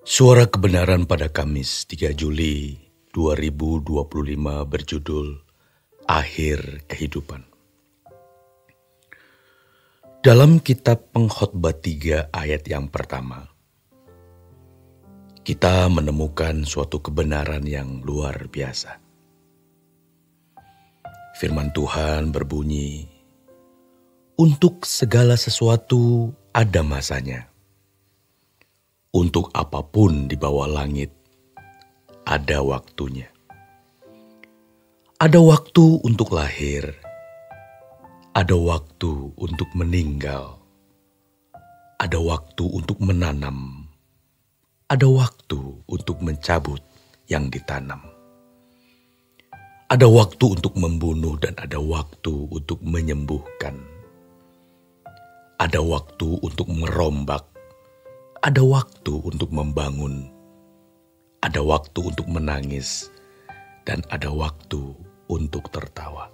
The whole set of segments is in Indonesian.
Suara Kebenaran pada Kamis 3 Juli 2025 berjudul Akhir Kehidupan. Dalam kitab Pengkhotbah 3 ayat yang pertama, kita menemukan suatu kebenaran yang luar biasa. Firman Tuhan berbunyi, "Untuk segala sesuatu ada masanya. Untuk apapun di bawah langit, ada waktunya. Ada waktu untuk lahir, ada waktu untuk meninggal, ada waktu untuk menanam, ada waktu untuk mencabut yang ditanam. Ada waktu untuk membunuh dan ada waktu untuk menyembuhkan. Ada waktu untuk merombak, ada waktu untuk membangun, ada waktu untuk menangis, dan ada waktu untuk tertawa."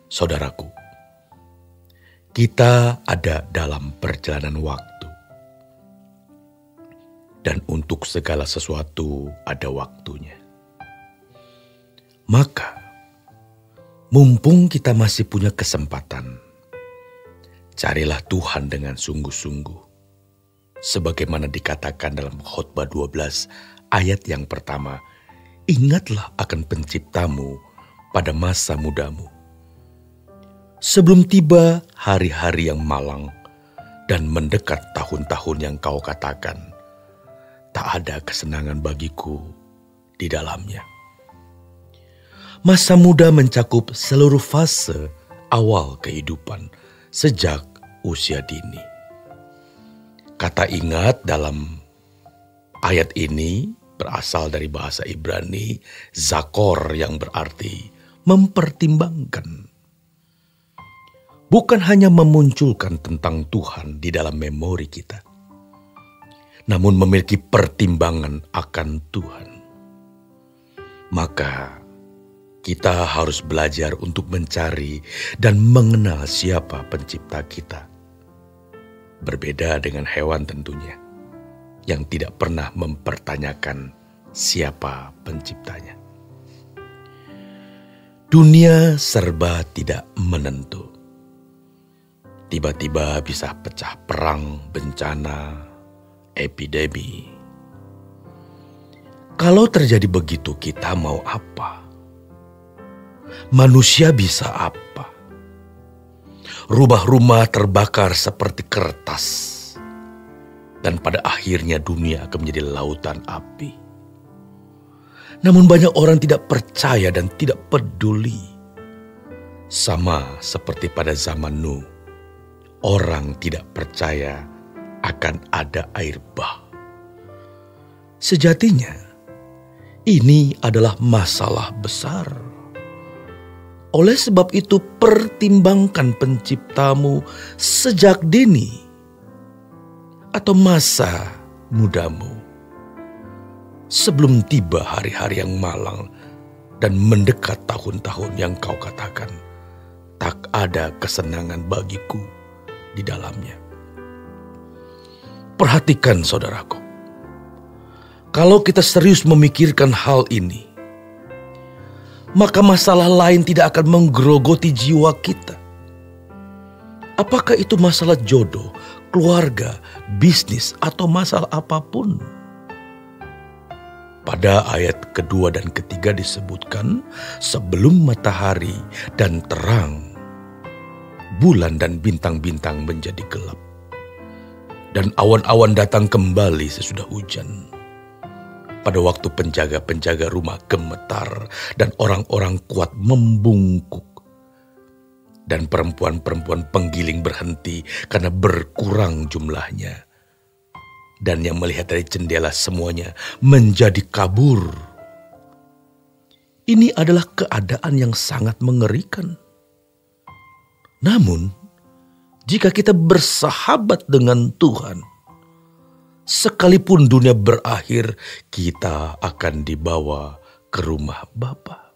Saudaraku, kita ada dalam perjalanan waktu. Dan untuk segala sesuatu ada waktunya. Maka, mumpung kita masih punya kesempatan, carilah Tuhan dengan sungguh-sungguh. Sebagaimana dikatakan dalam Khotbah 12 ayat yang pertama, "Ingatlah akan Penciptamu pada masa mudamu. Sebelum tiba hari-hari yang malang dan mendekat tahun-tahun yang kau katakan, tak ada kesenangan bagiku di dalamnya." Masa muda mencakup seluruh fase awal kehidupan sejak usia dini. Kata ingat dalam ayat ini berasal dari bahasa Ibrani zakor yang berarti mempertimbangkan. Bukan hanya memunculkan tentang Tuhan di dalam memori kita, namun memiliki pertimbangan akan Tuhan. Maka kita harus belajar untuk mencari dan mengenal siapa pencipta kita. Berbeda dengan hewan tentunya, yang tidak pernah mempertanyakan siapa penciptanya. Dunia serba tidak menentu. Tiba-tiba bisa pecah perang, bencana, epidemi. Kalau terjadi begitu, kita mau apa? Manusia bisa apa? Rumah-rumah terbakar seperti kertas, dan pada akhirnya dunia akan menjadi lautan api. Namun banyak orang tidak percaya dan tidak peduli. Sama seperti pada zaman Nuh, orang tidak percaya akan ada air bah. Sejatinya, ini adalah masalah besar. Oleh sebab itu, pertimbangkan Penciptamu sejak dini atau masa mudamu, sebelum tiba hari-hari yang malang dan mendekat tahun-tahun yang kau katakan, tak ada kesenangan bagiku di dalamnya. Perhatikan saudaraku, kalau kita serius memikirkan hal ini, maka masalah lain tidak akan menggerogoti jiwa kita. Apakah itu masalah jodoh, keluarga, bisnis, atau masalah apapun? Pada ayat kedua dan ketiga disebutkan, sebelum matahari dan terang, bulan dan bintang-bintang menjadi gelap, dan awan-awan datang kembali sesudah hujan. Pada waktu penjaga-penjaga rumah gemetar dan orang-orang kuat membungkuk. Dan perempuan-perempuan penggiling berhenti karena berkurang jumlahnya. Dan yang melihat dari jendela semuanya menjadi kabur. Ini adalah keadaan yang sangat mengerikan. Namun, jika kita bersahabat dengan Tuhan, sekalipun dunia berakhir, kita akan dibawa ke rumah Bapa.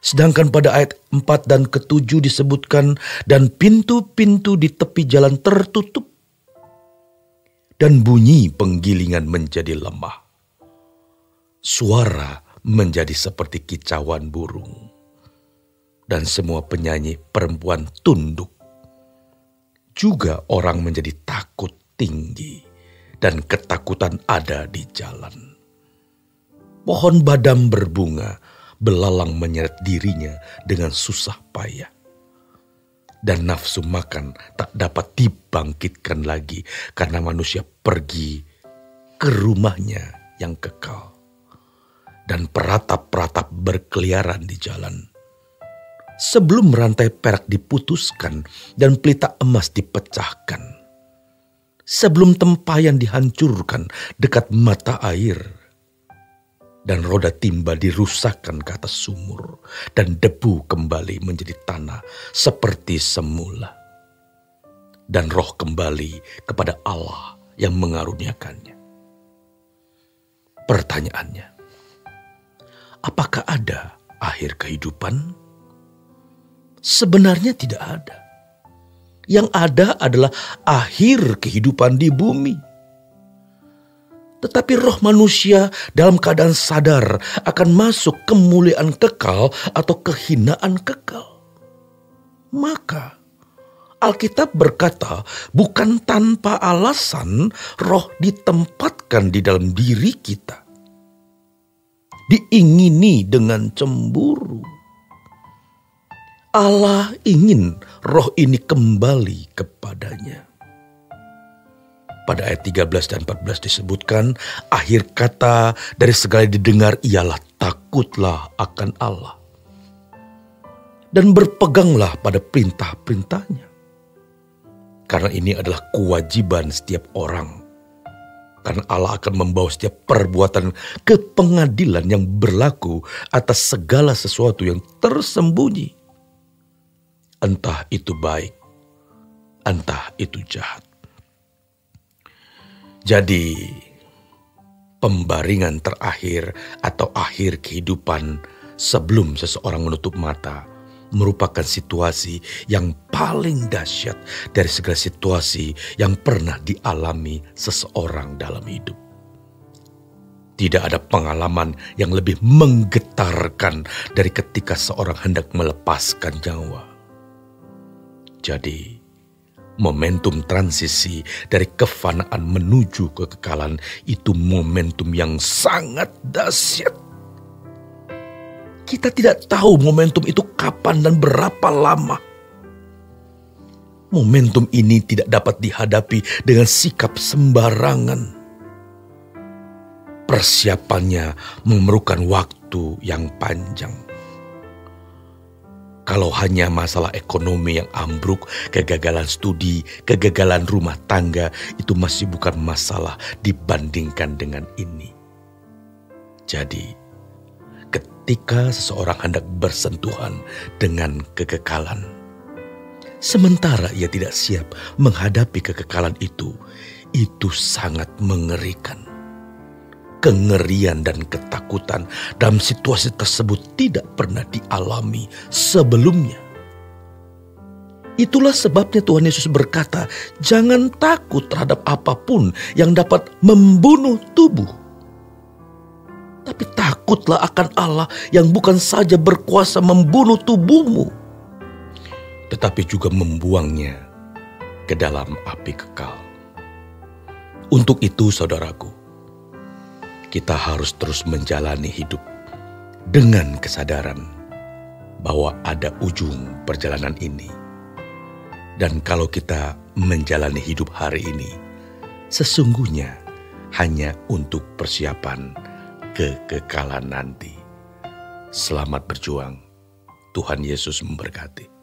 Sedangkan pada ayat 4 dan ke-7 disebutkan, dan pintu-pintu di tepi jalan tertutup. dan bunyi penggilingan menjadi lemah. Suara menjadi seperti kicauan burung, dan semua penyanyi perempuan tunduk. Juga orang menjadi takut tinggi, dan ketakutan ada di jalan. Pohon badam berbunga, belalang menyeret dirinya dengan susah payah. Dan nafsu makan tak dapat dibangkitkan lagi karena manusia pergi ke rumahnya yang kekal. Dan peratap-peratap berkeliaran di jalan. Sebelum rantai perak diputuskan dan pelita emas dipecahkan. Sebelum tempayan dihancurkan dekat mata air. Dan roda timba dirusakkan ke atas sumur. Dan debu kembali menjadi tanah seperti semula. Dan roh kembali kepada Allah yang mengaruniakannya. Pertanyaannya, apakah ada akhir kehidupan? Sebenarnya tidak ada. Yang ada adalah akhir kehidupan di bumi. Tetapi roh manusia dalam keadaan sadar akan masuk kemuliaan kekal atau kehinaan kekal. Maka Alkitab berkata bukan tanpa alasan roh ditempatkan di dalam diri kita. Diingini dengan cemburu. Allah ingin roh ini kembali kepadanya. Pada ayat 13 dan 14 disebutkan, akhir kata dari segala didengar ialah takutlah akan Allah. Dan berpeganglah pada perintah-perintahnya. Karena ini adalah kewajiban setiap orang. Karena Allah akan membawa setiap perbuatan ke pengadilan yang berlaku atas segala sesuatu yang tersembunyi. Entah itu baik, entah itu jahat. Jadi, pembaringan terakhir atau akhir kehidupan sebelum seseorang menutup mata merupakan situasi yang paling dahsyat dari segala situasi yang pernah dialami seseorang dalam hidup. Tidak ada pengalaman yang lebih menggetarkan dari ketika seorang hendak melepaskan nyawa. Jadi, momentum transisi dari kefanaan menuju kekekalan itu momentum yang sangat dahsyat. Kita tidak tahu momentum itu kapan dan berapa lama. Momentum ini tidak dapat dihadapi dengan sikap sembarangan. Persiapannya memerlukan waktu yang panjang. Kalau hanya masalah ekonomi yang ambruk, kegagalan studi, kegagalan rumah tangga, itu masih bukan masalah dibandingkan dengan ini. Jadi, ketika seseorang hendak bersentuhan dengan kekekalan, sementara ia tidak siap menghadapi kekekalan itu sangat mengerikan. Kengerian dan ketakutan dalam situasi tersebut tidak pernah dialami sebelumnya. Itulah sebabnya Tuhan Yesus berkata, jangan takut terhadap apapun yang dapat membunuh tubuh. Tapi takutlah akan Allah yang bukan saja berkuasa membunuh tubuhmu, tetapi juga membuangnya ke dalam api kekal. Untuk itu saudaraku, kita harus terus menjalani hidup dengan kesadaran bahwa ada ujung perjalanan ini. Dan kalau kita menjalani hidup hari ini, sesungguhnya hanya untuk persiapan kekekalan nanti. Selamat berjuang. Tuhan Yesus memberkati.